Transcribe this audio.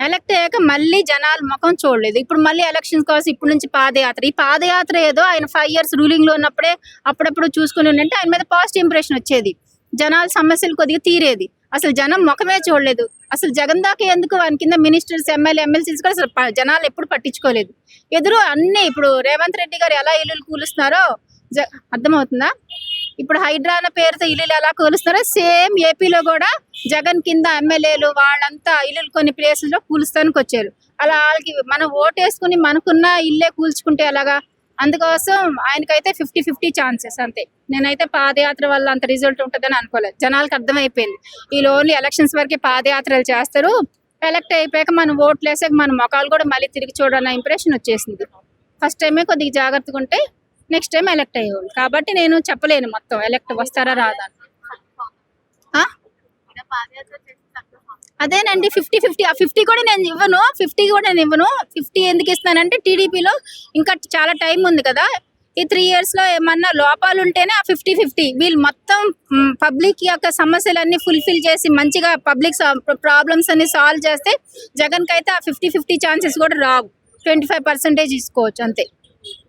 Elect అయ్యాక మళ్ళీ జనాలు ముఖం చూడలేదు. ఇప్పుడు మళ్ళీ ఎలక్షన్స్ కోసం ఇప్పుడు నుంచి పాదయాత్ర. ఈ పాదయాత్ర ఏదో ఆయన 5 ఇయర్స్ రూలింగ్‌లో ఉన్నప్పుడే అప్పుడప్పుడు చూసుకొని ఉండింటే ఆయన మీద పాజిటివ్ ఇంప్రెషన్ వచ్చేది. జనాల సమస్యలు కొద్దిగా తీరేది. అసలు జనం ముఖమే చూడలేదు. అసలు జగన్ దాకా ఎందుకు ఆయన కింద మినిస్టర్స్, ఎమ్మెల్సీస్ కూడా అసలు జనాలు ఎప్పుడు పట్టించుకోలేదు. ఎదురు అన్నీ ఇప్పుడు రేవంత్ రెడ్డి గారు ఎలా ఇల్లులు కూలుస్తున్నారో అర్థమవుతుందా? ఇప్పుడు హైడ్రా అన్న పేరుతో ఇల్లులు ఎలా కూలుస్తున్నారో సేమ్ ఏపీలో కూడా జగన్ కింద ఎమ్మెల్యేలు వాళ్ళంతా ఇల్లులు కొన్ని ప్లేసెస్ లో కూలుస్తానికి వచ్చారు. అలా వాళ్ళకి మనం ఓటేసుకుని మనకున్న ఇల్లే కూల్చుకుంటే ఎలాగా? అందుకోసం ఆయనకైతే 50-50 ఛాన్సెస్ అంతే. నేనైతే పాదయాత్ర వల్ల అంత రిజల్ట్ ఉంటుందని అనుకోలేదు. జనాలకు అర్థమైపోయింది వీళ్ళు ఓన్లీ ఎలక్షన్స్ వరకే పాదయాత్రలు చేస్తారు, ఎలక్ట్ అయిపోయాక మనం ఓట్లు వేసాక మన మొఖాలు కూడా మళ్ళీ తిరిగి చూడాలన్న ఇంప్రెషన్ వచ్చేసింది. ఫస్ట్ టైమే కొద్దిగా జాగ్రత్తగా ఉంటే నెక్స్ట్ టైం ఎలక్ట్ అయ్యేవాళ్ళు. కాబట్టి నేను చెప్పలేను మొత్తం ఎలక్ట్ వస్తారా రాదా. అదేనండి 50-50. ఆ 50 కూడా నేను ఇవ్వను, 50 కూడా నేను ఇవ్వను. 50 ఎందుకు ఇస్తానంటే టీడీపీలో ఇంకా చాలా టైం ఉంది కదా. ఈ 3 ఇయర్స్ లో ఏమన్నా లోపాలు ఉంటేనే ఆ 50-50. వీళ్ళు మొత్తం పబ్లిక్ యొక్క సమస్యలన్నీ ఫుల్ఫిల్ చేసి మంచిగా పబ్లిక్ ప్రాబ్లమ్స్ అన్ని సాల్వ్ చేస్తే జగన్ కి అయితే ఆ 50-50 ఛాన్సెస్ కూడా రావు. 25% తీసుకోవచ్చు అంతే.